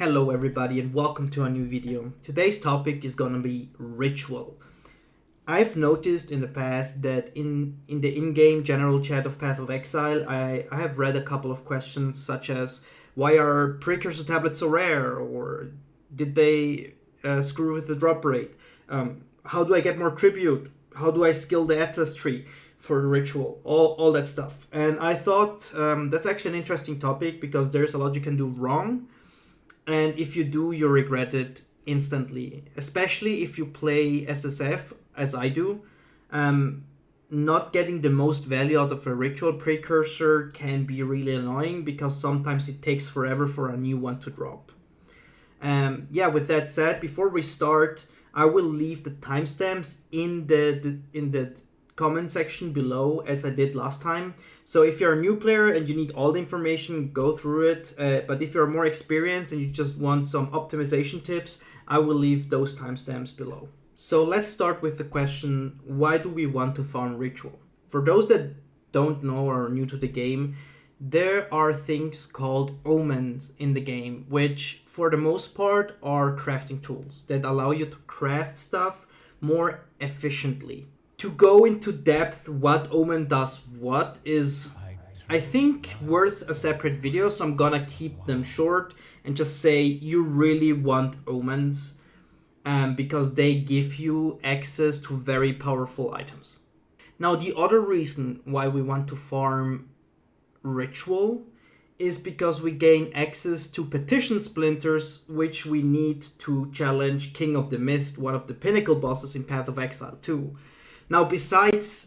Hello everybody and welcome to a new video. Today's topic is gonna be ritual. I've noticed in the past that in the in-game general chat of Path of Exile, I have read a couple of questions such as, why are precursor tablets so rare? Or did they screw with the drop rate? How do I get more tribute? How do I skill the Atlas tree for the ritual? All that stuff. And I thought that's actually an interesting topic because there's a lot you can do wrong. And if you do, you regret it instantly, especially if you play SSF, as I do. Not getting the most value out of a ritual precursor can be really annoying because sometimes it takes forever for a new one to drop. With that said, before we start, I will leave the timestamps in the comment section below as I did last time. So if you're a new player and you need all the information, go through it. But if you're more experienced and you just want some optimization tips, I will leave those timestamps below. So let's start with the question, why do we want to farm ritual? For those that don't know or are new to the game, there are things called omens in the game, which for the most part are crafting tools that allow you to craft stuff more efficiently. To go into depth what omen does what is, I think, worth a separate video, so I'm gonna keep them short and just say you really want omens because they give you access to very powerful items. Now, the other reason why we want to farm ritual is because we gain access to petition splinters, which we need to challenge King of the Mist, one of the pinnacle bosses in Path of Exile 2. Now, besides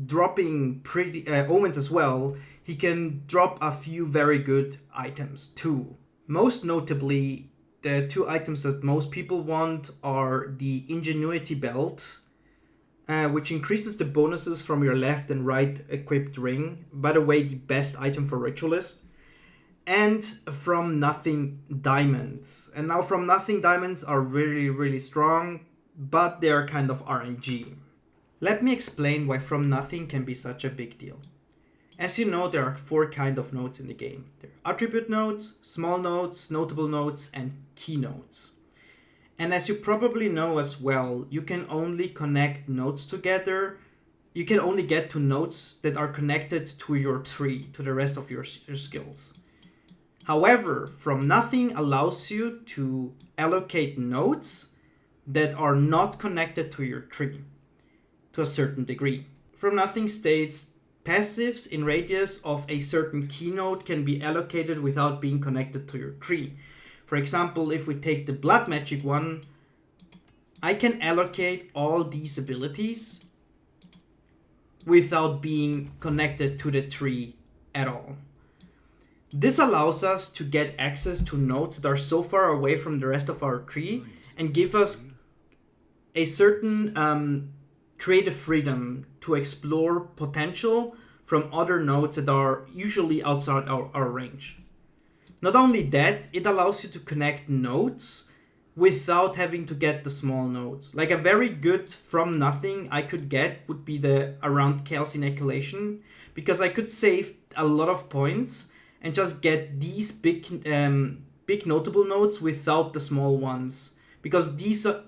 dropping pretty omens as well, he can drop a few very good items too. Most notably, the two items that most people want are the Ingenuity Belt, which increases the bonuses from your left and right equipped ring. By the way, the best item for Ritualist. And From Nothing Diamonds. And now From Nothing Diamonds are really, really strong, but they are kind of RNG. Let me explain why From Nothing can be such a big deal. As you know, there are 4 kinds of nodes in the game. There are attribute nodes, small nodes, notable nodes, and key nodes. And as you probably know as well, you can only connect nodes together. You can only get to nodes that are connected to your tree, to the rest of your skills. However, From Nothing allows you to allocate nodes that are not connected to your tree to a certain degree. From Nothing states, passives in radius of a certain key node can be allocated without being connected to your tree. For example, if we take the Blood Magic one, I can allocate all these abilities without being connected to the tree at all. This allows us to get access to nodes that are so far away from the rest of our tree and give us a certain creative freedom to explore potential from other nodes that are usually outside our range. Not only that, it allows you to connect nodes without having to get the small nodes. Like a very good From Nothing I could get would be the around Chaos Inoculation, because I could save a lot of points and just get these big notable nodes without the small ones, because these are,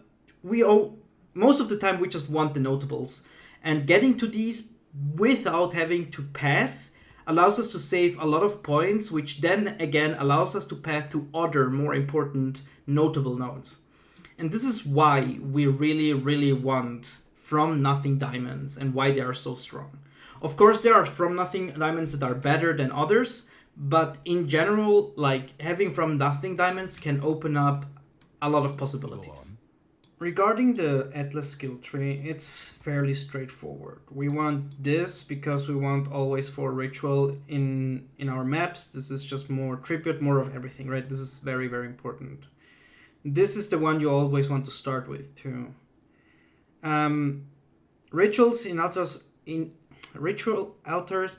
most of the time we just want the notables, and getting to these without having to path allows us to save a lot of points, which then again allows us to path to other more important notable nodes. And this is why we really, really want From Nothing Diamonds and why they are so strong. Of course, there are From Nothing Diamonds that are better than others, but in general, like, having From Nothing Diamonds can open up a lot of possibilities. Regarding the Atlas skill tree, it's fairly straightforward. We want this because we want always 4 ritual in our maps. This is just more tribute, more of everything, right? This is very, very important. This is the one you always want to start with too. Rituals in ritual altars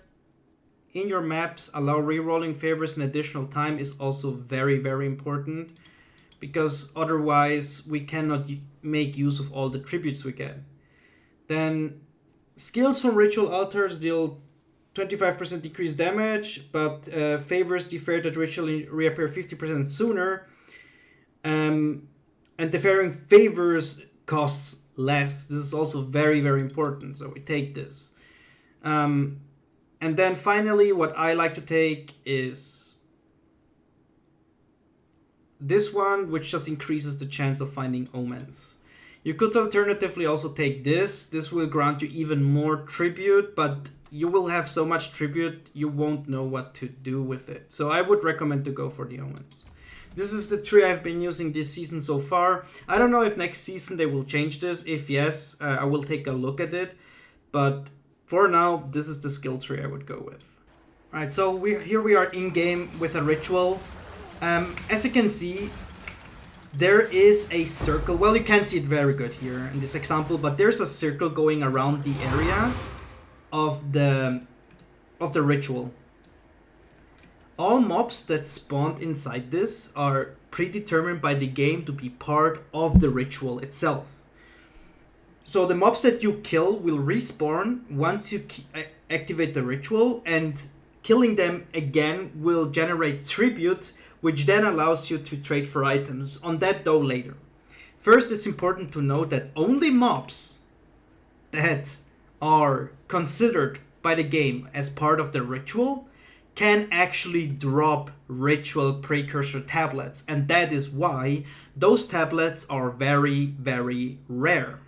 in your maps allow rerolling favors an additional time is also very, very important, because otherwise we cannot make use of all the tributes we get. Then skills from ritual altars deal 25% decreased damage, but favors defer that ritual reappear 50% sooner. And deferring favors costs less. This is also very, very important, so we take this. And then finally, what I like to take is this one, which just increases the chance of finding omens. You could alternatively also take this. This will grant you even more tribute, but you will have so much tribute, you won't know what to do with it. So I would recommend to go for the omens. This is the tree I've been using this season so far. I don't know if next season they will change this. If yes, I will take a look at it. But for now, this is the skill tree I would go with. Alright, so here we are in-game with a ritual. As you can see, there is a circle. Well, you can't see it very good here in this example, but there's a circle going around the area of the ritual. All mobs that spawned inside this are predetermined by the game to be part of the ritual itself. So the mobs that you kill will respawn once you activate the ritual, and killing them again will generate tribute, which then allows you to trade for items. On that though later. First, it's important to note that only mobs that are considered by the game as part of the ritual can actually drop Ritual Precursor Tablets, and that is why those tablets are very, very rare.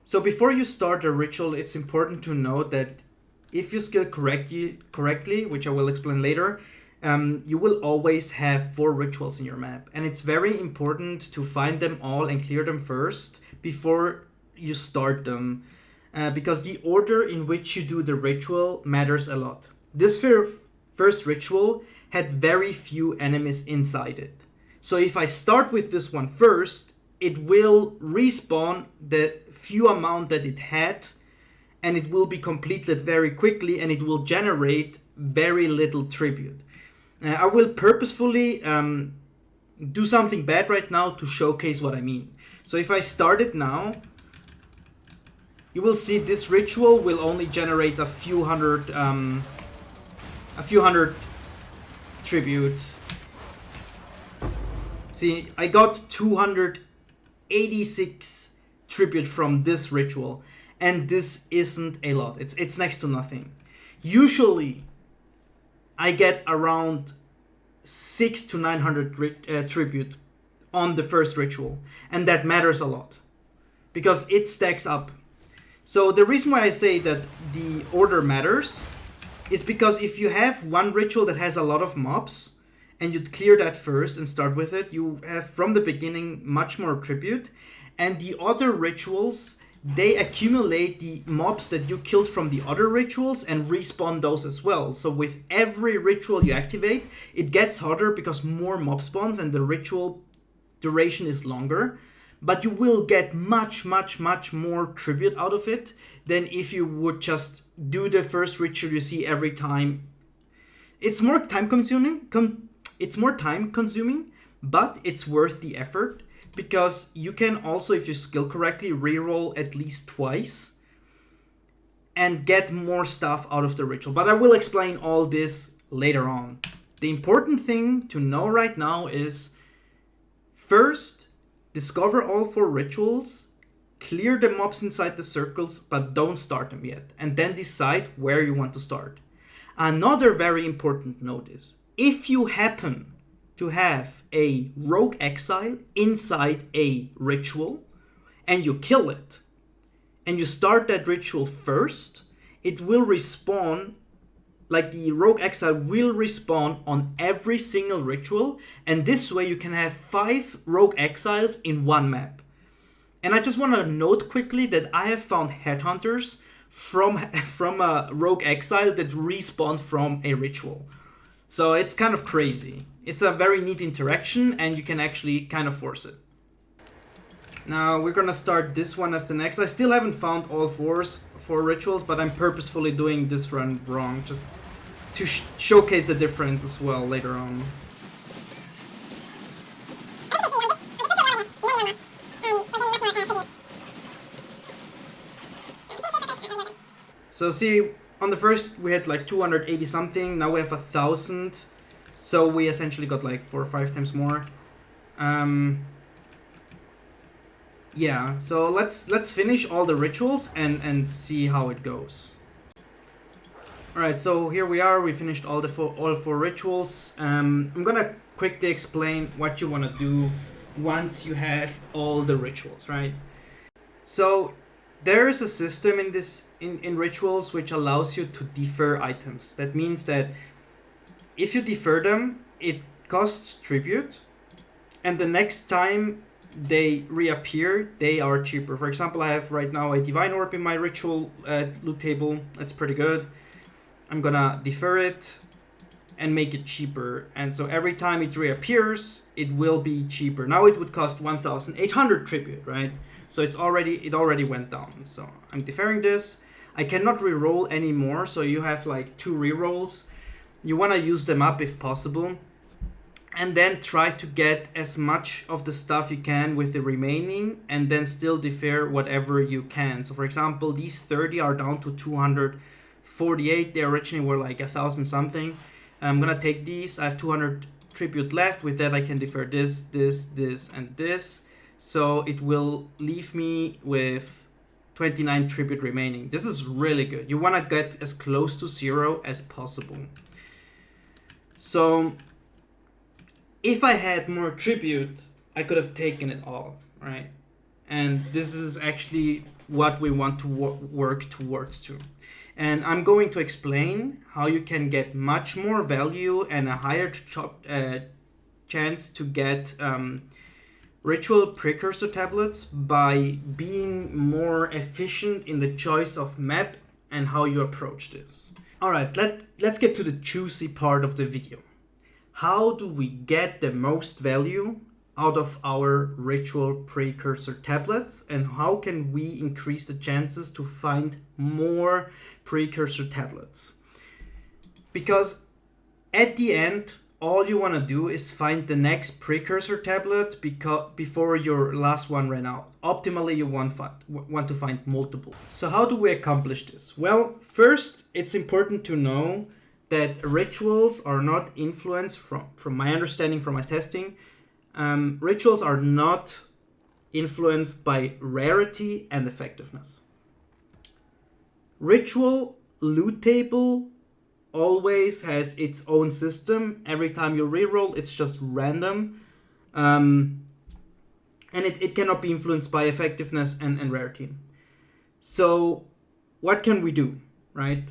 So before you start a ritual, it's important to note that if you skill correctly, which I will explain later, you will always have 4 rituals in your map, and it's very important to find them all and clear them first before you start them, because the order in which you do the ritual matters a lot. This first ritual had very few enemies inside it. So if I start with this one first, it will respawn the few amount that it had, and it will be completed very quickly, and it will generate very little tribute. I will purposefully do something bad right now to showcase what I mean. So if I start it now, you will see this ritual will only generate a few hundred tribute. See, I got 286 tribute from this ritual, and this isn't a lot. It's next to nothing. Usually, I get around 600 to 900 tribute on the first ritual, and that matters a lot because it stacks up. So the reason why I say that the order matters is because if you have one ritual that has a lot of mobs and you clear that first and start with it, you have from the beginning much more tribute, and the other rituals, they accumulate the mobs that you killed from the other rituals and respawn those as well. So with every ritual you activate, it gets harder because more mob spawns and the ritual duration is longer. But you will get much, much, much more tribute out of it than if you would just do the first ritual you see every time. It's more time consuming, but it's worth the effort. Because you can also, if you skill correctly, reroll at least twice and get more stuff out of the ritual. But I will explain all this later on. The important thing to know right now is, first, discover all 4 rituals, clear the mobs inside the circles, but don't start them yet. And then decide where you want to start. Another very important note is, if you happen to have a rogue exile inside a ritual and you kill it and you start that ritual first, it will respawn, like the rogue exile will respawn on every single ritual, and this way you can have 5 rogue exiles in one map. And I just want to note quickly that I have found headhunters from a rogue exile that respawned from a ritual. So it's kind of crazy. It's a very neat interaction, and you can actually kind of force it. Now we're gonna start this one as the next. I still haven't found all 4 rituals, but I'm purposefully doing this run wrong, just to showcase the difference as well later on. So see, on the first we had like 280 something, now we have 1,000, so we essentially got like 4 or 5 times more. Yeah, so let's finish all the rituals and see how it goes. Alright, so here we are, we finished all four rituals. I'm gonna quickly explain what you wanna do once you have all the rituals, right? So there is a system in rituals which allows you to defer items. That means that if you defer them, it costs tribute, and the next time they reappear, they are cheaper. For example, I have right now a divine orb in my ritual loot table. That's pretty good. I'm gonna defer it and make it cheaper, and so every time it reappears, it will be cheaper. Now it would cost 1,800 tribute, right? So it already went down. So I'm deferring this. I cannot re-roll anymore, so you have like 2 re-rolls. You want to use them up if possible, and then try to get as much of the stuff you can with the remaining, and then still defer whatever you can. So for example, these 30 are down to 248. They originally were like 1,000 something. I'm gonna take these. I have 200 tribute left. With that I can defer this, and this. So it will leave me with 29 tribute remaining. This is really good. You want to get as close to 0 as possible. So if I had more tribute, I could have taken it all, right? And this is actually what we want to work towards too. And I'm going to explain how you can get much more value and a higher chance to get Ritual Precursor Tablets by being more efficient in the choice of map and how you approach this. Alright, let's get to the juicy part of the video. How do we get the most value out of our Ritual Precursor Tablets, and how can we increase the chances to find more Precursor Tablets? Because at the end, all you want to do is find the next Precursor Tablet before your last one ran out. Optimally, you want to find multiple. So how do we accomplish this? Well, first, it's important to know that rituals are not influenced, from my understanding, from my testing, rituals are not influenced by rarity and effectiveness. Ritual loot table always has its own system. Every time you reroll, it's just random. And it cannot be influenced by effectiveness and rarity. So what can we do, right?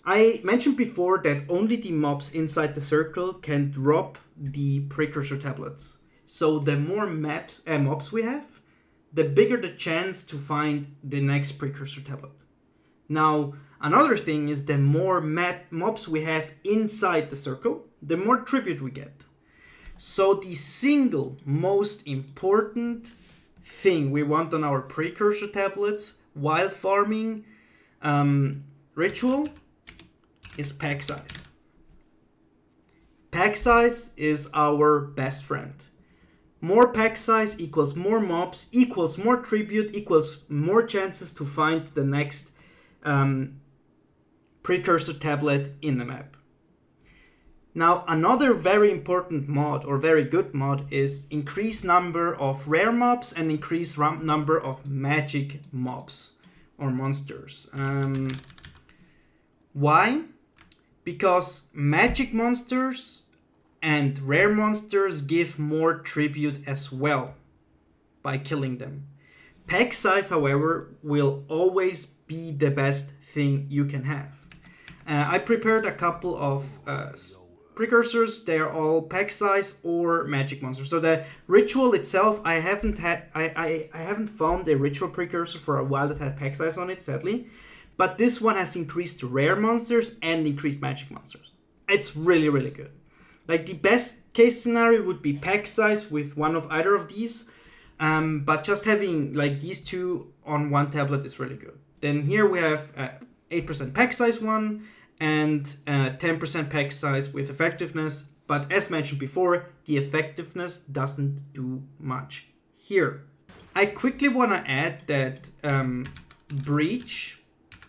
I mentioned before that only the mobs inside the circle can drop the Precursor Tablets. So the more mobs we have, the bigger the chance to find the next Precursor Tablet. Now, another thing is the more mobs we have inside the circle, the more tribute we get. So the single most important thing we want on our Precursor Tablets while farming Ritual is pack size. Pack size is our best friend. More pack size equals more mobs, equals more tribute, equals more chances to find the next Precursor Tablet in the map. Now, another very important mod, or very good mod, is increase number of rare mobs and increase number of magic mobs or monsters. Why? Because magic monsters and rare monsters give more tribute as well by killing them. Pack size, however, will always be the best thing you can have. I prepared a couple of precursors. They are all pack size or magic monsters. So the ritual itself, I haven't found a ritual precursor for a while that had pack size on it, sadly. But this one has increased rare monsters and increased magic monsters. It's really, really good. Like, the best case scenario would be pack size with one of either of these. But just having like these two on one tablet is really good. Then here we have 8% pack size one and 10% pack size with effectiveness. But as mentioned before, the effectiveness doesn't do much here. I quickly want to add that Breach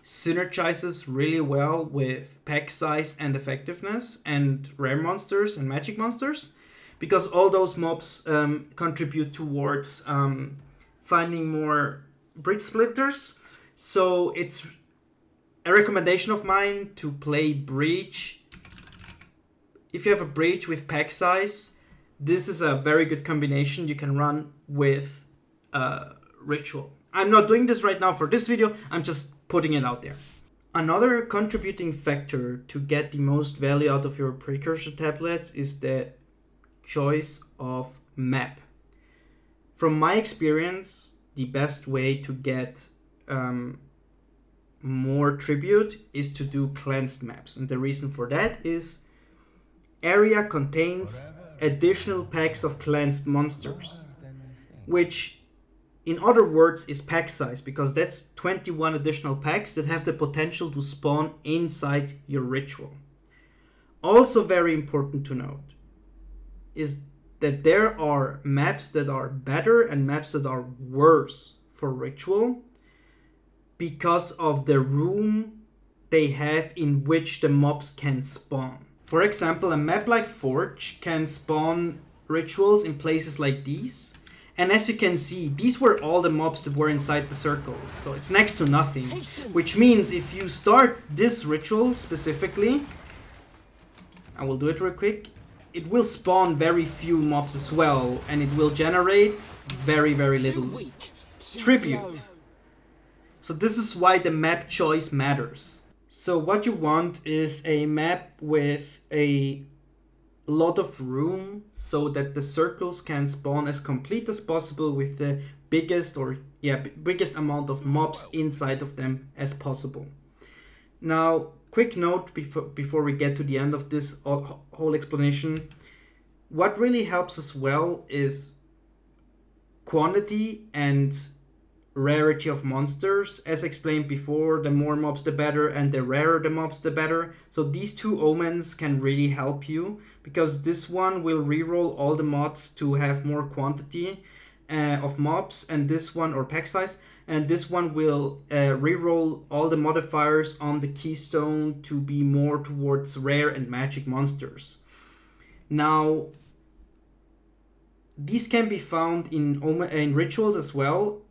synergizes really well with pack size and effectiveness and rare monsters and magic monsters, because all those mobs contribute towards finding more bridge splinters. So it's a recommendation of mine to play Breach. If you have a Breach with pack size, this is a very good combination you can run with Ritual. I'm not doing this right now for this video, I'm just putting it out there. Another contributing factor to get the most value out of your precursor tablets is the choice of map. From my experience, the best way to get more tribute is to do cleansed maps, and the reason for that is area contains additional packs of cleansed monsters, which in other words is pack size, because that's 21 additional packs that have the potential to spawn inside your ritual. Also very important to note is that there are maps that are better and maps that are worse for ritual because of the room they have in which the mobs can spawn. For example, a map like Forge can spawn rituals in places like these. And as you can see, these were all the mobs that were inside the circle. So it's next to nothing. Which means if you start this ritual specifically, I will do it real quick, it will spawn very few mobs as well. And it will generate very, very little tribute. So this is why the map choice matters. So what you want is a map with a lot of room so that the circles can spawn as complete as possible with the biggest amount of mobs inside of them as possible. Now, quick note before we get to the end of this whole explanation. What really helps as well is quantity and rarity of monsters. As explained before, the more mobs the better, and the rarer the mobs the better. So these two omens can really help you, because this one will reroll all the mods to have more quantity of mobs, and this one, or pack size, and this one will reroll all the modifiers on the keystone to be more towards rare and magic monsters. Now, these can be found in rituals as well,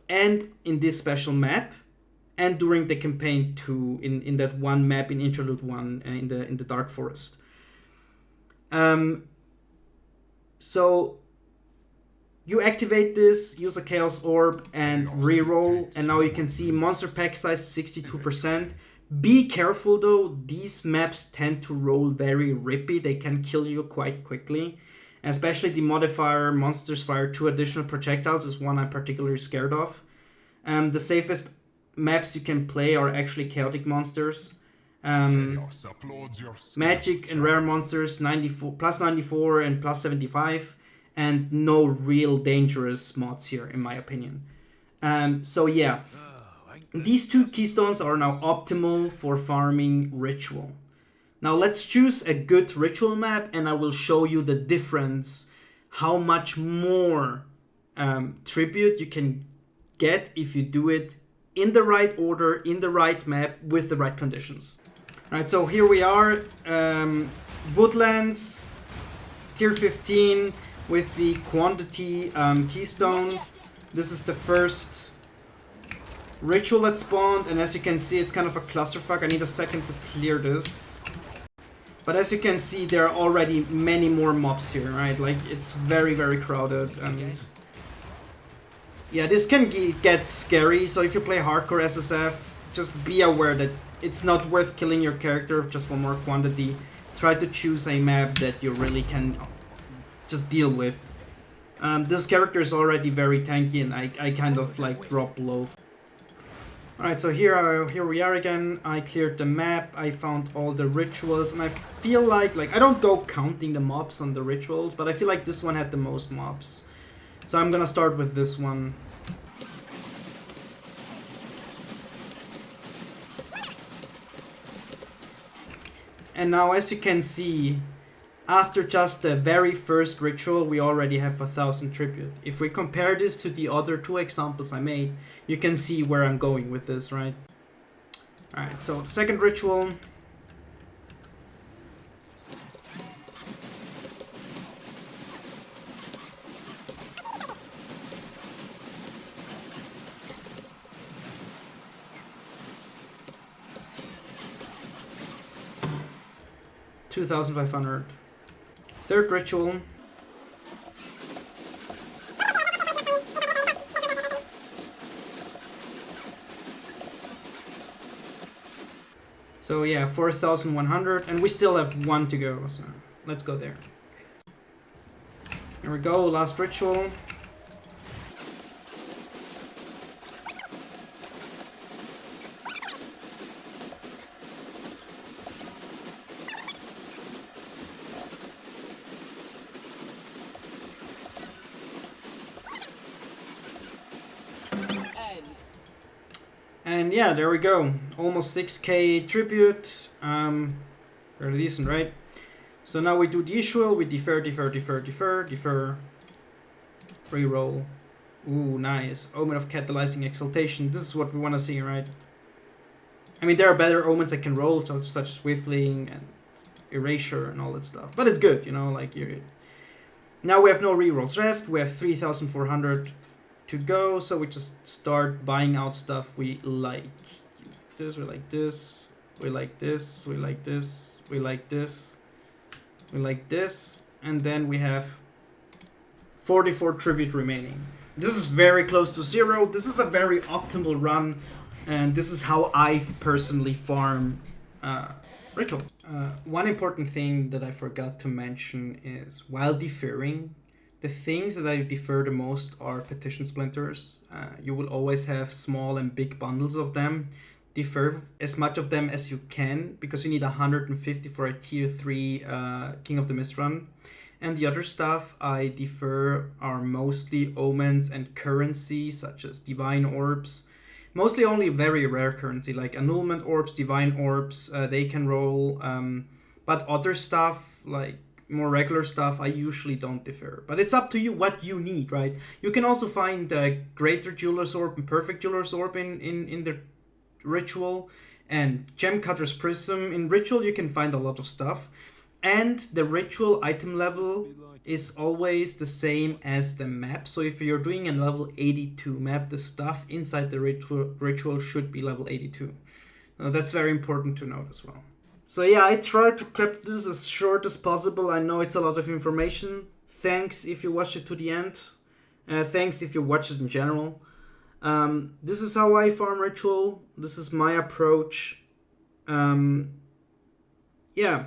and in this special map, and during the campaign too, in that one map in Interlude 1 in the Dark Forest. So you activate this, use a Chaos Orb, and reroll, and now you can see monster pack size 62%. Be careful though, these maps tend to roll very rippy, they can kill you quite quickly. Especially the modifier monsters fire 2 additional projectiles is one I'm particularly scared of. The safest maps you can play are actually chaotic monsters. Magic and rare monsters, 94, plus 94 and plus 75. And no real dangerous mods here, in my opinion. So yeah, these two keystones are now optimal for farming ritual. Now let's choose a good ritual map, and I will show you the difference, how much more tribute you can get if you do it in the right order, in the right map, with the right conditions. Alright, so here we are, Woodlands, tier 15 with the quantity keystone. This is the first ritual that spawned, and as you can see, it's kind of a clusterfuck. I need a second to clear this. But as you can see, there are already many more mobs here, right? Like, it's very, very crowded. Yeah, this can get scary, so if you play hardcore SSF, just be aware that it's not worth killing your character just for more quantity. Try to choose a map that you really can just deal with. This character is already very tanky, and I kind of like drop low. Alright, so here we are again. I cleared the map, I found all the rituals, and I feel like I don't go counting the mobs on the rituals, but I feel like this one had the most mobs. So I'm gonna start with this one. And now, as you can see, after just the very first ritual, we already have 1,000 tribute. If we compare this to the other two examples I made, you can see where I'm going with this, right? Alright, so the second ritual. $2,500. Third ritual. So yeah, 4,100, and we still have one to go, so let's go there. Here we go, last ritual. And yeah, there we go. Almost 6k tribute. Very decent, right? So now we do the usual. We defer. Reroll. Ooh, nice. Omen of Catalyzing Exaltation. This is what we want to see, right? I mean, there are better omens I can roll, such as Whiffling and Erasure and all that stuff. But it's good, you know, like you're... Now we have no rerolls left. We have 3,400 to go, so we just start buying out stuff we like. We like this, we like this, we like this, we like this, we like this, and then we have 44 tribute remaining. This is very close to zero. This is a very optimal run, and this is how I personally farm Ritual. One important thing that I forgot to mention is, while deferring, the things that I defer the most are petition splinters. You will always have small and big bundles of them. Defer as much of them as you can, because you need 150 for a tier 3 King of the Mist run. And the other stuff I defer are mostly omens and currency, such as divine orbs. Mostly only very rare currency, like annulment orbs, divine orbs, they can roll. But other stuff, like more regular stuff, I usually don't defer. But it's up to you what you need, right? You can also find Greater Jeweler's Orb and Perfect Jeweler's Orb in the Ritual, and Gem Cutter's Prism. In Ritual you can find a lot of stuff, and the Ritual item level is always the same as the map. So if you're doing a level 82 map, the stuff inside the Ritual should be level 82. That's very important to note as well. So yeah, I tried to keep this as short as possible. I know it's a lot of information. Thanks if you watched it to the end. Thanks if you watched it in general. This is how I farm Ritual. This is my approach. Yeah.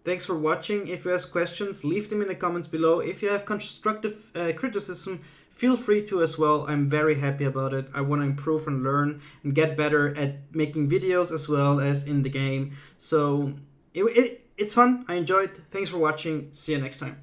Thanks for watching. If you have questions, leave them in the comments below. If you have constructive criticism, feel free to as well. I'm very happy about it. I want to improve and learn and get better at making videos as well as in the game. So it's fun. I enjoyed. Thanks for watching. See you next time.